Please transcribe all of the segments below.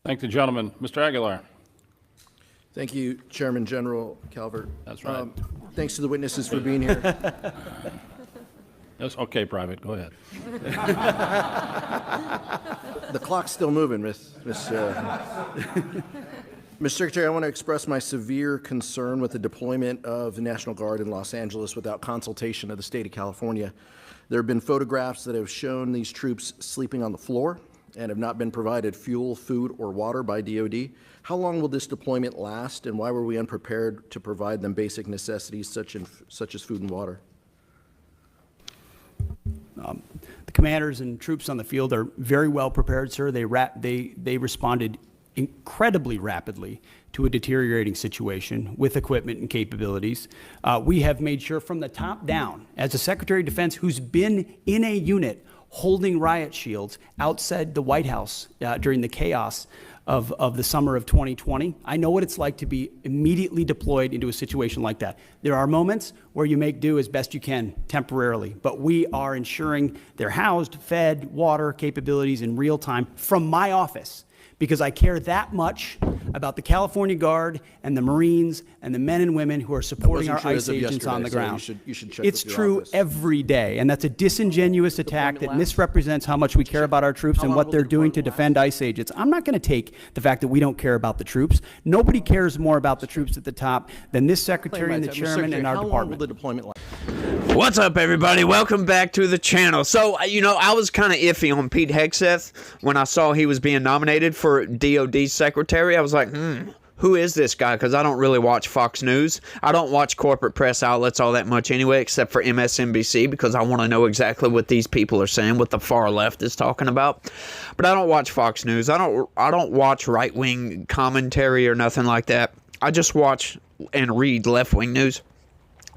Thank the gentleman. Mr. Aguilar. Thank you, Chairman General Calvert. That's right. Thanks to the witnesses for being here. That's okay, Private. Go ahead. The clock's still moving, Mr. Secretary. I want to express my severe concern with the deployment of the National Guard in Los Angeles without consultation of the state of California. There have been photographs that have shown these troops sleeping on the floor and have not been provided fuel, food, or water by DOD. How long will this deployment last, and why were we unprepared to provide them basic necessities such as food and water? The commanders and troops on the field are very well prepared, sir. They responded incredibly rapidly to a deteriorating situation with equipment and capabilities. We have made sure from the top down, as a Secretary of Defense who's been in a unit holding riot shields outside the White House during the chaos of the summer of 2020. I know what it's like to be immediately deployed into a situation like that. There are moments where you make do as best you can temporarily, but we are ensuring they're housed, fed, water capabilities in real time from my office, because I care that much about the California Guard and the Marines and the men and women who are supporting our ICE agents on the ground. You should check it's with your true office. Every day, and that's a disingenuous attack that misrepresents how much we care about our troops and what they're doing to defend ICE agents. I'm not going to take the fact that we don't care about the troops. Nobody cares more about the troops at the top than this Secretary and the Chairman and our department. How long will the deployment last? What's up, everybody? Welcome back to the channel. So, I was kind of iffy on Pete Hegseth when I saw he was being nominated for DOD Secretary. I was like, who is this guy? Because I don't really watch Fox News. I don't watch corporate press outlets all that much anyway, except for MSNBC, because I want to know exactly what these people are saying, what the far left is talking about. But I don't watch Fox News. I don't watch right-wing commentary or nothing like that. I just watch and read left-wing news.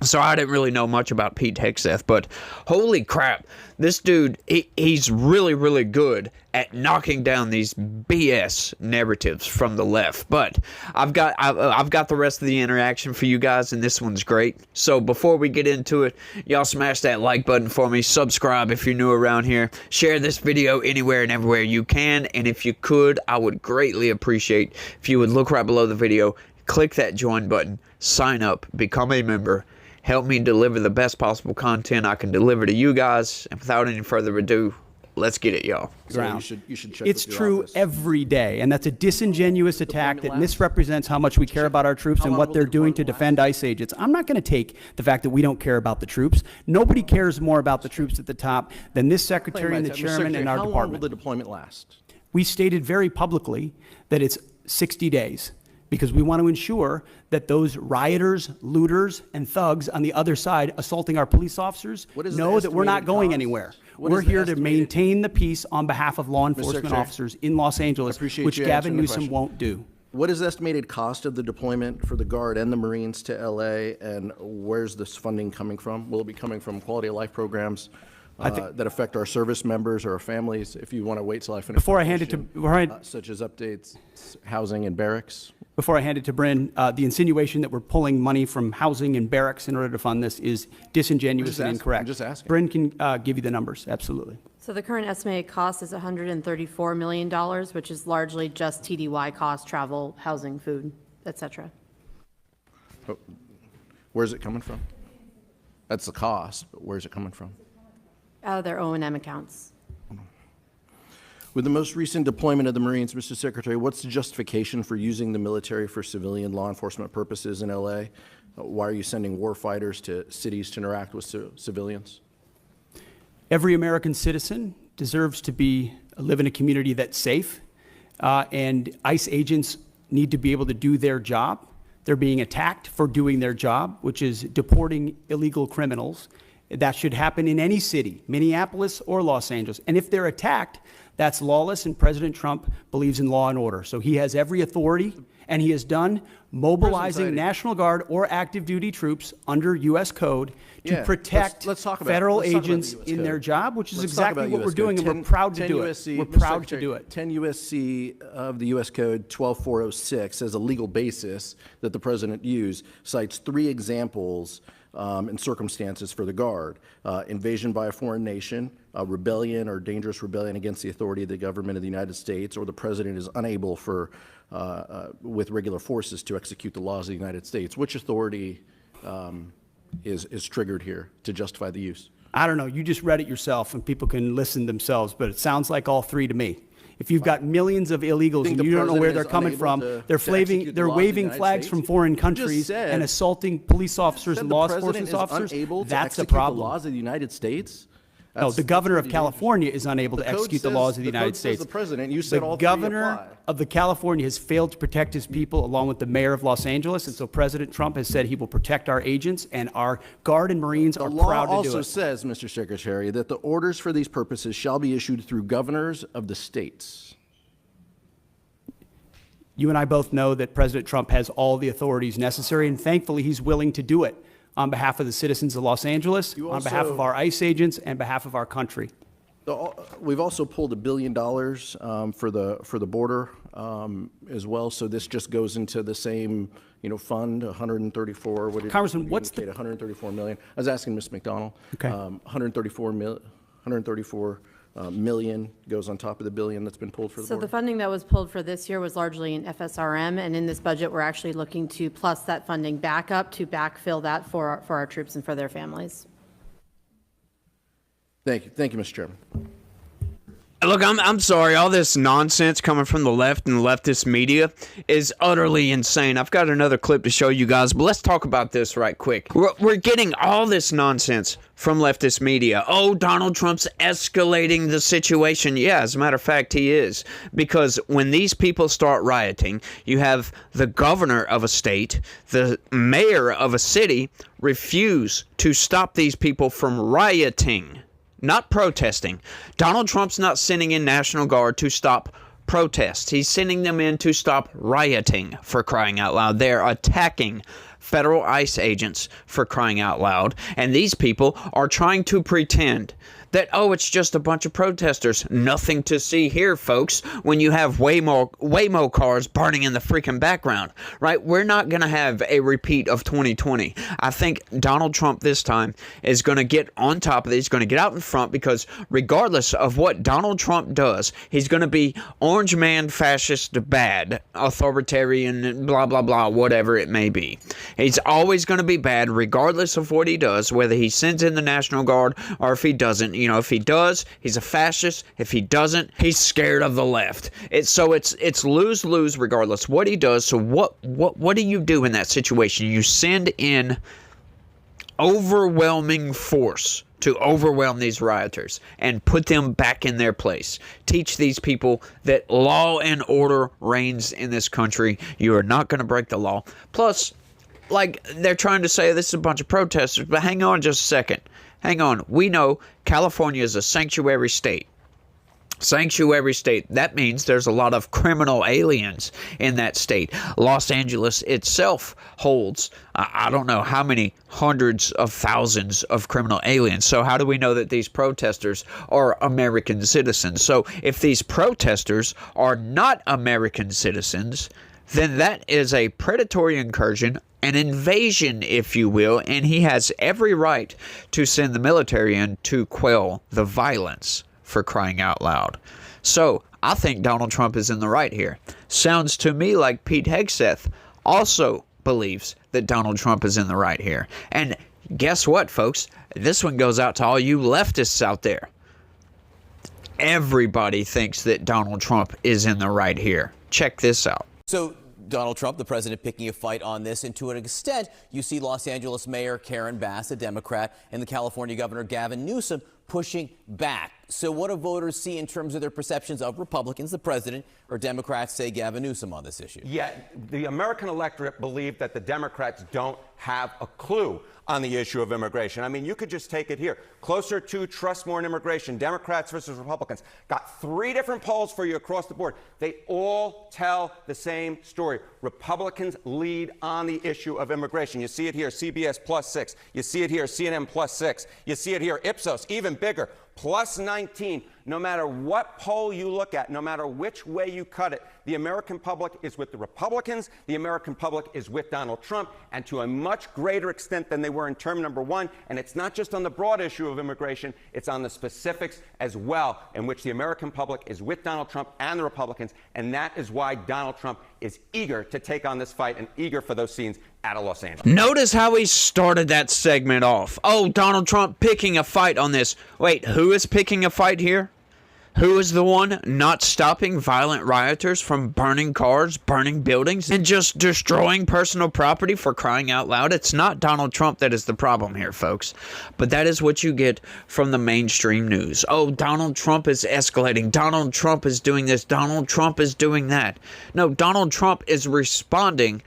So I didn't really know much about Pete Hegseth, but holy crap, this dude, he's really, really good at knocking down these BS narratives from the left. But I've got the rest of the interaction for you guys, and this one's great. So before we get into it, y'all smash that like button for me, subscribe if you're new around here, share this video anywhere and everywhere you can, and if you could, I would greatly appreciate if you would look right below the video, click that join button, sign up, become a member. Help me deliver the best possible content I can deliver to you guys. And without any further ado, let's get it, y'all. So you should check It's with your true office. every day, and that's a disingenuous attack that misrepresents how much we care about our troops and what they're doing to defend ICE agents. I'm not going to take the fact that we don't care about the troops. Nobody cares more about the troops at the top than this Secretary and the Chairman and our department. How long will the deployment last? We stated very publicly that it's 60 days. Because we want to ensure that those rioters, looters, and thugs on the other side assaulting our police officers know that we're not going anywhere. We're here to maintain the peace on behalf of law enforcement officers in Los Angeles, which Gavin Newsom won't do. What is the estimated cost of the deployment for the Guard and the Marines to LA, and where's this funding coming from? Will it be coming from quality of life programs that affect our service members or our families? If you want to wait till I finish. Before I hand it to such as updates, housing and barracks. Before I hand it to Bryn, the insinuation that we're pulling money from housing and barracks in order to fund this is disingenuous and incorrect. I'm just asking. Bryn can give you the numbers, absolutely. So the current estimated cost is $134 million, which is largely just TDY costs, travel, housing, food, et cetera. Where's it coming from? That's the cost, but where's it coming from? Out of their O&M accounts. With the most recent deployment of the Marines, Mr. Secretary, what's the justification for using the military for civilian law enforcement purposes in LA? Why are you sending war fighters to cities to interact with civilians? Every American citizen deserves to live in a community that's safe, and ICE agents need to be able to do their job. They're being attacked for doing their job, which is deporting illegal criminals. That should happen in any city, Minneapolis or Los Angeles. And if they're attacked, that's lawless, and President Trump believes in law and order. So he has every authority, and he has done mobilizing National Guard or active duty troops under U.S. code to protect federal agents in their job, which is exactly what we're doing, and we're proud to do it. We're proud to do it. 10 U.S.C. of the U.S. Code 12406 as a legal basis that the president used cites 3 examples and circumstances for the Guard. Invasion by a foreign nation, rebellion or dangerous rebellion against the authority of the government of the United States, or the president is unable with regular forces to execute the laws of the United States. Which authority is triggered here to justify the use? I don't know. You just read it yourself, and people can listen themselves, but it sounds like all three to me. If you've got millions of illegals and you don't know where they're coming from, they're waving flags from foreign countries and assaulting police officers and law enforcement officers, that's a problem. The laws of the United States? No, the governor of California is unable to execute the laws of the United States. The president, you said all three apply. The governor of the California has failed to protect his people, along with the mayor of Los Angeles, and so President Trump has said he will protect our agents, and our Guard and Marines are proud to do it. The law also says, Mr. Secretary, that the orders for these purposes shall be issued through governors of the states. You and I both know that President Trump has all the authorities necessary, and thankfully he's willing to do it on behalf of the citizens of Los Angeles, on behalf of our ICE agents, and behalf of our country. We've also pulled $1 billion for the border as well. So this just goes into the same fund, 134. What did Congressman, what's the 134 million? I was asking Ms. McDonald. Okay. 134 million goes on top of the billion that's been pulled for the So border. the funding that was pulled for this year was largely in FSRM, and in this budget, we're actually looking to plus that funding back up to backfill that for our troops and for their families. Thank you, Mr. Chairman. Look, I'm sorry. All this nonsense coming from the left and leftist media is utterly insane. I've got another clip to show you guys, but let's talk about this right quick. We're getting all this nonsense from leftist media. Oh, Donald Trump's escalating the situation. Yeah, as a matter of fact, he is. Because when these people start rioting, you have the governor of a state, the mayor of a city refuse to stop these people from rioting. Not protesting. Donald Trump's not sending in National Guard to stop protests. He's sending them in to stop rioting, for crying out loud. They're attacking federal ICE agents, for crying out loud. And these people are trying to pretend that, oh, it's just a bunch of protesters. Nothing to see here, folks, when you have Waymo cars burning in the freaking background, right? We're not going to have a repeat of 2020. I think Donald Trump this time is going to get on top of this. He's going to get out in front, because regardless of what Donald Trump does, he's going to be orange man, fascist, bad, authoritarian, blah, blah, blah, whatever it may be. He's always going to be bad regardless of what he does, whether he sends in the National Guard or if he doesn't. If he does, he's a fascist. If he doesn't, he's scared of the left. It's lose-lose regardless what he does. So what do you do in that situation? You send in overwhelming force to overwhelm these rioters and put them back in their place. Teach these people that law and order reigns in this country. You are not going to break the law. Plus, they're trying to say this is a bunch of protesters, but hang on just a second. Hang on. We know California is a sanctuary state. Sanctuary state. That means there's a lot of criminal aliens in that state. Los Angeles itself holds, I don't know how many hundreds of thousands of criminal aliens. So how do we know that these protesters are American citizens? So if these protesters are not American citizens, then that is a predatory incursion, an invasion, if you will, and he has every right to send the military in to quell the violence, for crying out loud. So I think Donald Trump is in the right here. Sounds to me like Pete Hegseth also believes that Donald Trump is in the right here. And guess what, folks? This one goes out to all you leftists out there. Everybody thinks that Donald Trump is in the right here. Check this out. So Donald Trump, the president, picking a fight on this, and to an extent, you see Los Angeles Mayor Karen Bass, a Democrat, and the California Governor Gavin Newsom pushing back. So what do voters see in terms of their perceptions of Republicans, the president, or Democrats, say Gavin Newsom, on this issue? Yeah, the American electorate believe that the Democrats don't have a clue on the issue of immigration. I mean, you could just take it here. Closer to trust more in immigration, Democrats versus Republicans. Got 3 different polls for you across the board. They all tell the same story. Republicans lead on the issue of immigration. You see it here, CBS +6. You see it here, CNN +6. You see it here, Ipsos, even bigger, +19. No matter what poll you look at, no matter which way you cut it, the American public is with the Republicans, the American public is with Donald Trump, and to a much greater extent than they were in term number one. And it's not just on the broad issue of immigration, it's on the specifics as well, in which the American public is with Donald Trump and the Republicans. And that is why Donald Trump is eager to take on this fight and eager for those scenes out of Los Angeles. Notice how he started that segment off. Oh, Donald Trump picking a fight on this. Wait, who is picking a fight here? Who is the one not stopping violent rioters from burning cars, burning buildings, and just destroying personal property, for crying out loud? It's not Donald Trump that is the problem here, folks. But that is what you get from the mainstream news. Oh, Donald Trump is escalating. Donald Trump is doing this. Donald Trump is doing that. No, Donald Trump is responding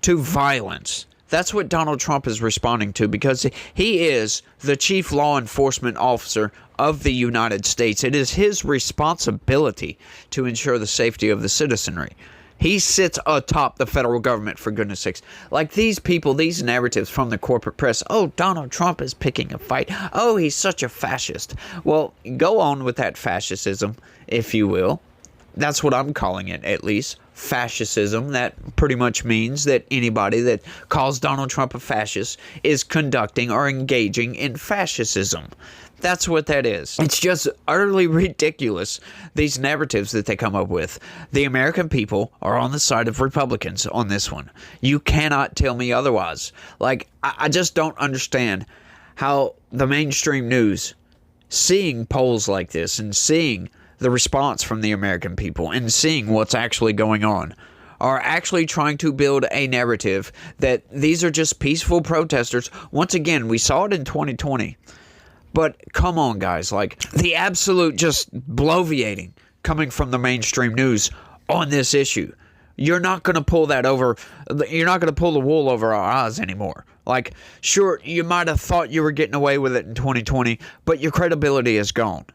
to violence. That's what Donald Trump is responding to, because he is the chief law enforcement officer of the United States. It is his responsibility to ensure the safety of the citizenry. He sits atop the federal government, for goodness sakes. Like these people, these narratives from the corporate press. Oh, Donald Trump is picking a fight. Oh, he's such a fascist. Well, go on with that fascism, if you will. That's what I'm calling it, at least. Fascism. That pretty much means that anybody that calls Donald Trump a fascist is conducting or engaging in fascism. That's what that is. It's just utterly ridiculous, these narratives that they come up with. The American people are on the side of Republicans on this one. You cannot tell me otherwise. Like, I just don't understand how the mainstream news, seeing polls like this and seeing the response from the American people and seeing what's actually going on, are actually trying to build a narrative that these are just peaceful protesters. Once again, we saw it in 2020. But come on, guys, like the absolute just bloviating coming from the mainstream news on this issue. You're not going to pull that over. You're not going to pull the wool over our eyes anymore. Like, sure, you might have thought you were getting away with it in 2020, but your credibility is gone.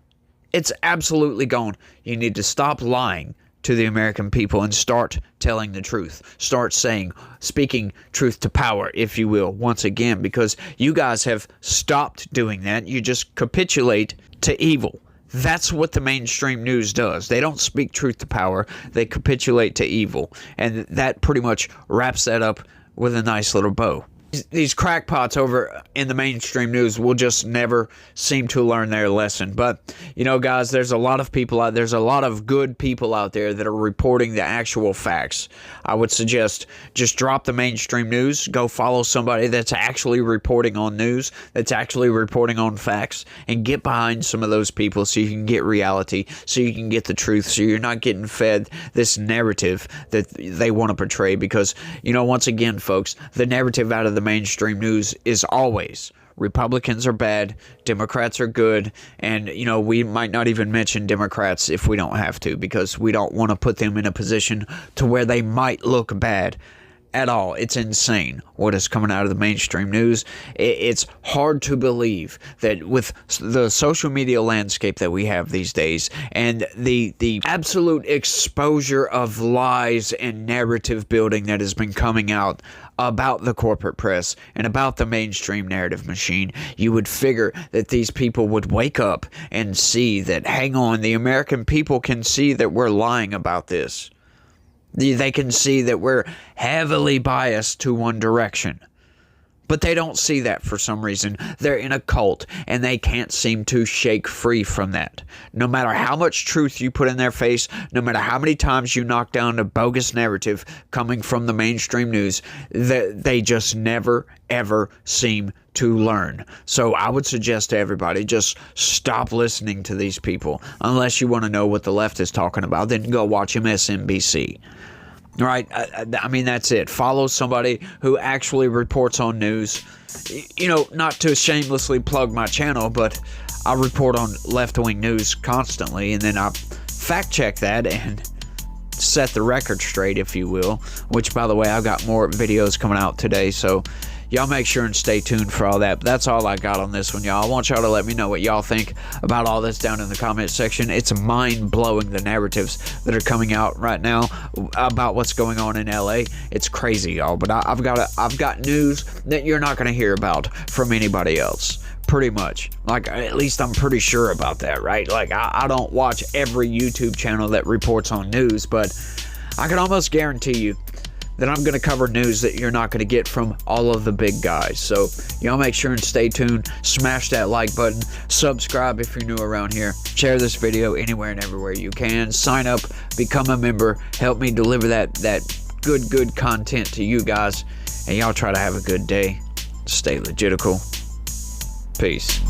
It's absolutely gone. You need to stop lying to the American people and start telling the truth. Start speaking truth to power, if you will, once again, because you guys have stopped doing that. You just capitulate to evil. That's what the mainstream news does. They don't speak truth to power. They capitulate to evil. And that pretty much wraps that up with a nice little bow. These crackpots over in the mainstream news will just never seem to learn their lesson. But, you know, guys, there's a lot of people out there's a lot of good people out there that are reporting the actual facts. I would suggest just drop the mainstream news, go follow somebody that's actually reporting on news, that's actually reporting on facts, and get behind some of those people so you can get reality, so you can get the truth, so you're not getting fed this narrative that they want to portray. Because, you know, once again, folks, the narrative out of the mainstream news is always Republicans are bad, Democrats are good, and, you know, we might not even mention Democrats if we don't have to, because we don't want to put them in a position to where they might look bad at all. It's insane what is coming out of the mainstream news. It's hard to believe that with the social media landscape that we have these days and the absolute exposure of lies and narrative building that has been coming out about the corporate press and about the mainstream narrative machine, you would figure that these people would wake up and see that, hang on, the American people can see that we're lying about this. They can see that we're heavily biased to one direction. But they don't see that for some reason. They're in a cult, and they can't seem to shake free from that. No matter how much truth you put in their face, no matter how many times you knock down a bogus narrative coming from the mainstream news, they just never, ever seem to learn. So I would suggest to everybody, just stop listening to these people. Unless you want to know what the left is talking about, then go watch MSNBC. Right? I mean, that's it. Follow somebody who actually reports on news. You know, not to shamelessly plug my channel, but I report on left-wing news constantly, and then I fact-check that and set the record straight, if you will. Which, by the way, I've got more videos coming out today, so y'all make sure and stay tuned for all that. But that's all I got on this one, y'all. I want y'all to let me know what y'all think about all this down in the comment section. It's mind-blowing, the narratives that are coming out right now about what's going on in LA. It's crazy, y'all. But I've got news that you're not going to hear about from anybody else. Pretty much. Like, at least I'm pretty sure about that, right? Like, I don't watch every YouTube channel that reports on news, but I can almost guarantee you that I'm going to cover news that you're not going to get from all of the big guys. So, y'all make sure and stay tuned. Smash that like button. Subscribe if you're new around here. Share this video anywhere and everywhere you can. Sign up. Become a member. Help me deliver that good content to you guys. And y'all try to have a good day. Stay legitical. Peace.